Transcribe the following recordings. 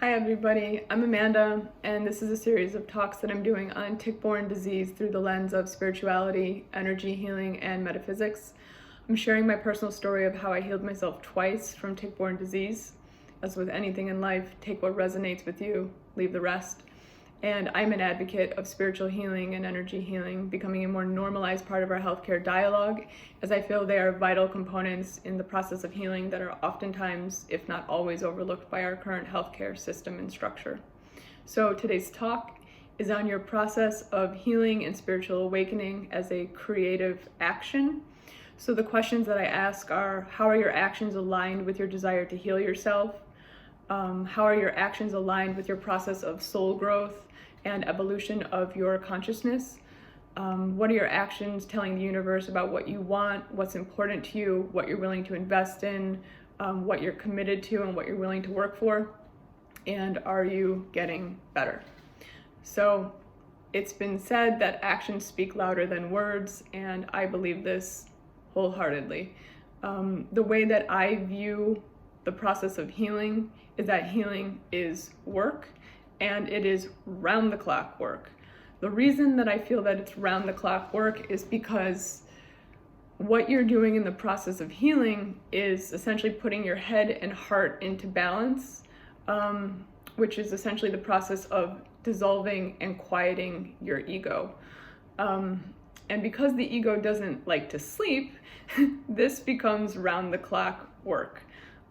Hi everybody, I'm Amanda, and this is a series of talks that I'm doing on tick-borne disease through the lens of spirituality, energy healing, and metaphysics. I'm sharing my personal story of how I healed myself twice from tick-borne disease. As with anything in life, take what resonates with you, leave the rest. And I'm an advocate of spiritual healing and energy healing becoming a more normalized part of our healthcare dialogue, as I feel they are vital components in the process of healing that are oftentimes, if not always, overlooked by our current healthcare system and structure. So today's talk is on your process of healing and spiritual awakening as a creative action. So the questions that I ask are, how are your actions aligned with your desire to heal yourself? How are your actions aligned with your process of soul growth and evolution of your consciousness? What are your actions telling the universe about what you want, what's important to you, what you're willing to invest in, what you're committed to, and what you're willing to work for? And are you getting better? So it's been said that actions speak louder than words, and I believe this wholeheartedly. The way that I view the process of healing is that healing is work, and it is round-the-clock work. The reason that I feel that it's round-the-clock work is because what you're doing in the process of healing is essentially putting your head and heart into balance, which is essentially the process of dissolving and quieting your ego. And because the ego doesn't like to sleep, this becomes round-the-clock work.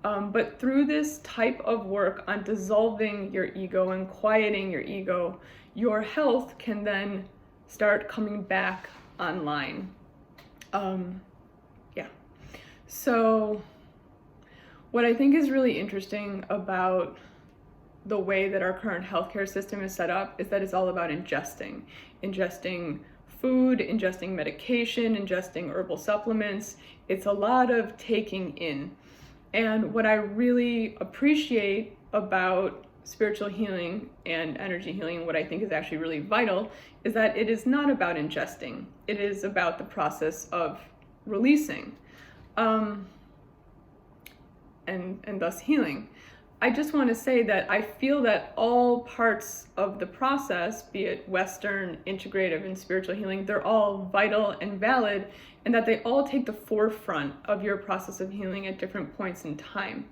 But through this type of work on dissolving your ego and quieting your ego, your health can then start coming back online. So what I think is really interesting about the way that our current healthcare system is set up is that it's all about ingesting food, ingesting medication, ingesting herbal supplements. It's a lot of taking in. And what I really appreciate about spiritual healing and energy healing, what I think is actually really vital, is that it is not about ingesting. It is about the process of releasing, and thus healing. I just want to say that I feel that all parts of the process, be it Western, integrative, and spiritual healing, they're all vital and valid, and that they all take the forefront of your process of healing at different points in time.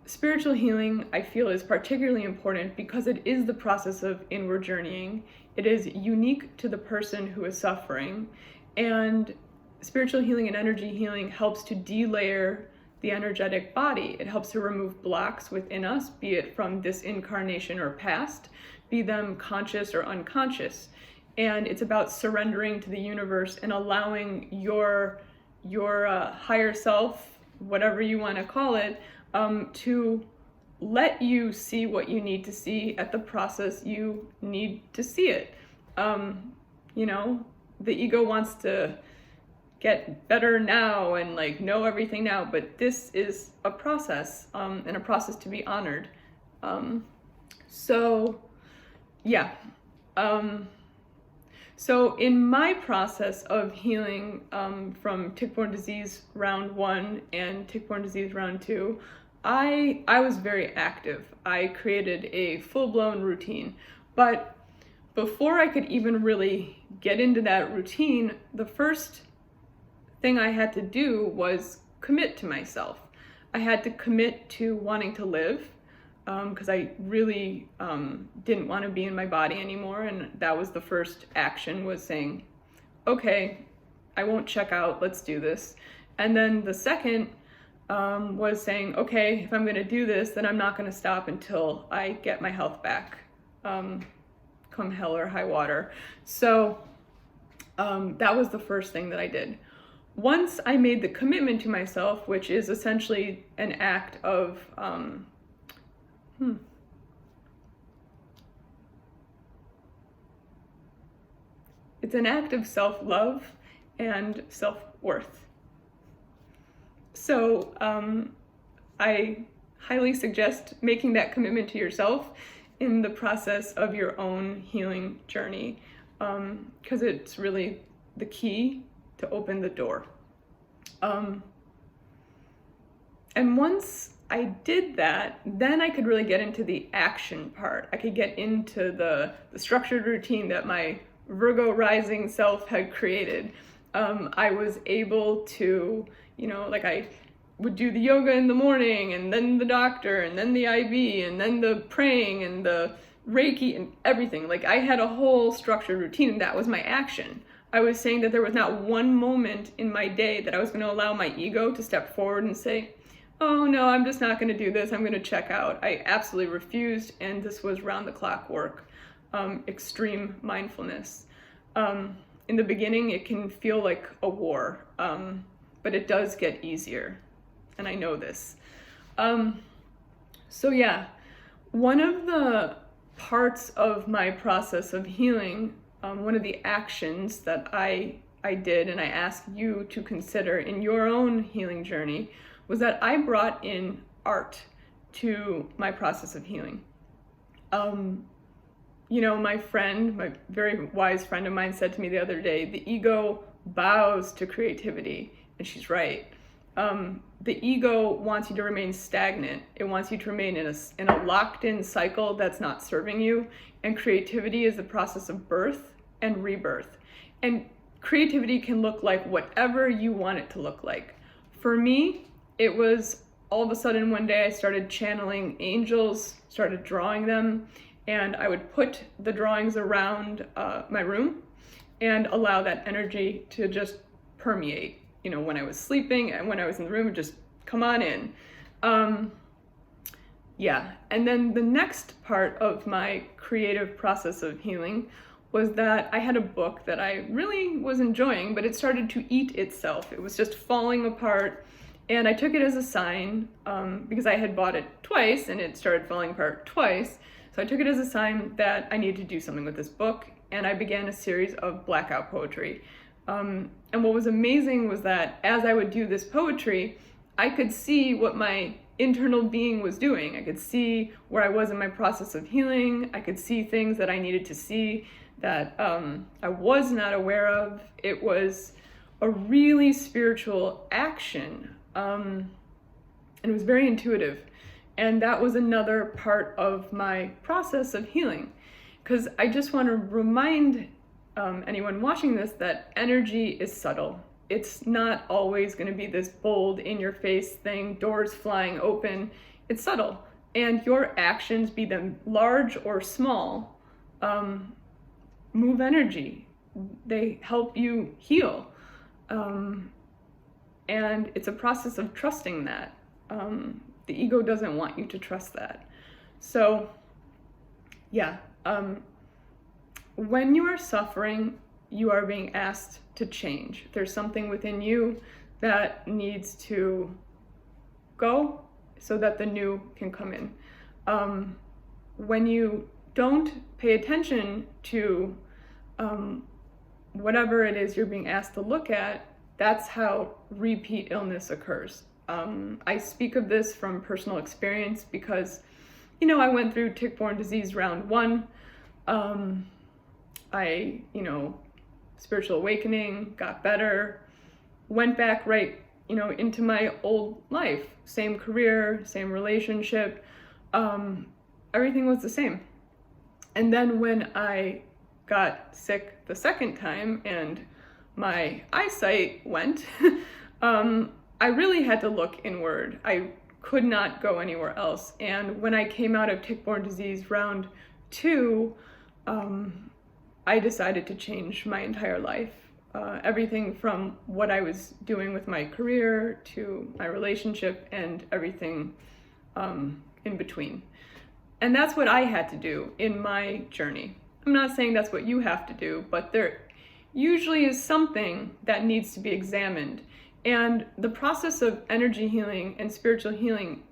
Spiritual healing, I feel, is particularly important because it is the process of inward journeying. It is unique to the person who is suffering, and spiritual healing and energy healing helps to delayer the energetic body. It helps to remove blocks within us, be it from this incarnation or past, be them conscious or unconscious. And it's about surrendering to the universe and allowing your higher self, whatever you want to call it, to let you see what you need to see at the process you need to see it. The ego wants to get better now and know everything now, but this is a process, and a process to be honored. So in my process of healing from tick-borne disease round 1 and tick-borne disease round 2, I was very active. I created a full-blown routine, but before I could even really get into that routine, the first thing I had to do was commit to myself. I had to commit to wanting to live, because I really didn't want to be in my body anymore, and that was the first action, was saying, okay, I won't check out, let's do this. And then the second was saying, okay, if I'm going to do this, then I'm not going to stop until I get my health back, come hell or high water. So that was the first thing that I did. Once I made the commitment to myself, which is essentially an act of it's an act of self-love and self-worth. So I highly suggest making that commitment to yourself in the process of your own healing journey, because it's really the key to open the door. And once I did that, then I could really get into the action part. I could get into the structured routine that my Virgo rising self had created. I was able to, like I would do the yoga in the morning, and then the doctor, and then the IV, and then the praying, and the Reiki, and everything. Like I had a whole structured routine, and that was my action. I was saying that there was not one moment in my day that I was going to allow my ego to step forward and say, oh no, I'm just not going to do this, I'm going to check out. I absolutely refused, and this was round the clock work, extreme mindfulness. In the beginning, it can feel like a war, but it does get easier, and I know this. So yeah, one of the parts of my process of healing, one of the actions that I did and I ask you to consider in your own healing journey, was that I brought in art to my process of healing. My very wise friend of mine said to me the other day, the ego bows to creativity, and she's right. The ego wants you to remain stagnant. It wants you to remain in a locked-in cycle that's not serving you, and creativity is the process of birth and rebirth. And creativity can look like whatever you want it to look like. For me, it was all of a sudden one day I started channeling angels, started drawing them, and I would put the drawings around my room and allow that energy to just permeate. When I was sleeping and when I was in the room, it just come on in. And then the next part of my creative process of healing was that I had a book that I really was enjoying, but it started to eat itself. It was just falling apart. And I took it as a sign, because I had bought it twice and it started falling apart twice. So I took it as a sign that I needed to do something with this book, and I began a series of blackout poetry. And what was amazing was that as I would do this poetry, I could see what my internal being was doing. I could see where I was in my process of healing. I could see things that I needed to see that I was not aware of. It was a really spiritual action. And it was very intuitive. And that was another part of my process of healing. Because I just want to remind anyone watching this that energy is subtle. It's not always going to be this bold, in-your-face thing, doors flying open. It's subtle. And your actions, be them large or small, move energy. They help you heal. And it's a process of trusting that. The ego doesn't want you to trust that. So, when you are suffering, you are being asked to change. There's something within you that needs to go so that the new can come in. When you don't pay attention to whatever it is you're being asked to look at, that's how repeat illness occurs. I speak of this from personal experience because, I went through tick-borne disease round 1. Spiritual awakening, got better, went back right, into my old life. Same career, same relationship, everything was the same. And then when I got sick the second time and my eyesight went, I really had to look inward. I could not go anywhere else. And when I came out of tick-borne disease round 2, I decided to change my entire life. Everything from what I was doing with my career to my relationship and everything in between. And that's what I had to do in my journey. I'm not saying that's what you have to do, but there usually is something that needs to be examined. And the process of energy healing and spiritual healing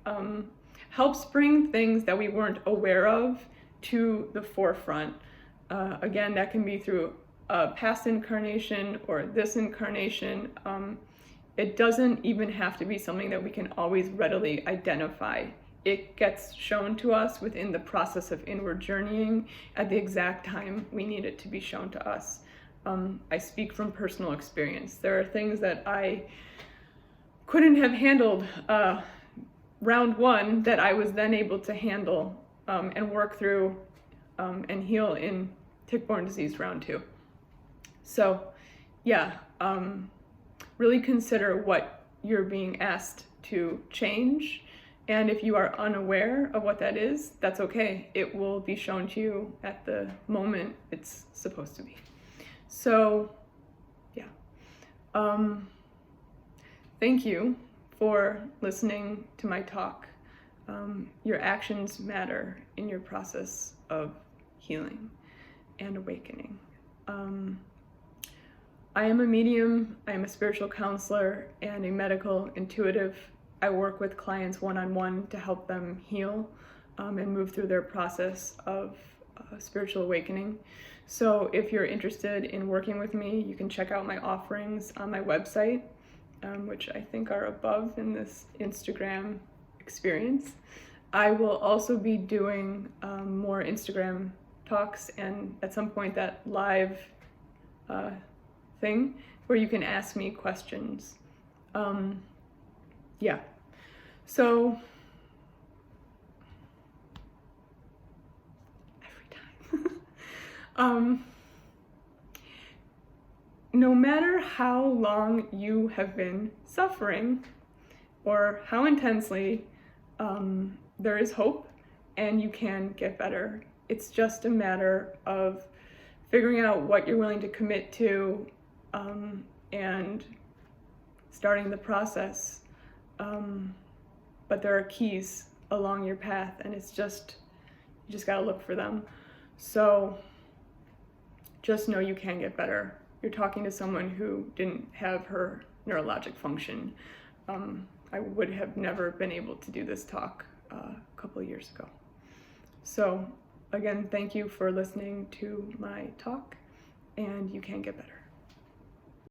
helps bring things that we weren't aware of to the forefront. Again, that can be through a past incarnation or this incarnation. It doesn't even have to be something that we can always readily identify. It gets shown to us within the process of inward journeying at the exact time we need it to be shown to us. I speak from personal experience. There are things that I couldn't have handled round one that I was then able to handle and work through and heal in tick-borne disease round two. So yeah, really consider what you're being asked to change. And if you are unaware of what that is, that's okay. It will be shown to you at the moment it's supposed to be. So yeah, thank you for listening to my talk. Your actions matter in your process of healing and awakening. I am a medium, I am a spiritual counselor, and a medical intuitive. I work with clients one-on-one to help them heal and move through their process of spiritual awakening. So if you're interested in working with me, you can check out my offerings on my website, which I think are above in this Instagram experience. I will also be doing more Instagram talks, and at some point that live thing where you can ask me questions. Yeah, so every time. No matter how long you have been suffering or how intensely, there is hope and you can get better. It's just a matter of figuring out what you're willing to commit to and starting the process. But there are keys along your path, and it's just, you just gotta look for them. So just know you can get better. You're talking to someone who didn't have her neurologic function. I would have never been able to do this talk a couple of years ago. So again, thank you for listening to my talk, and you can get better.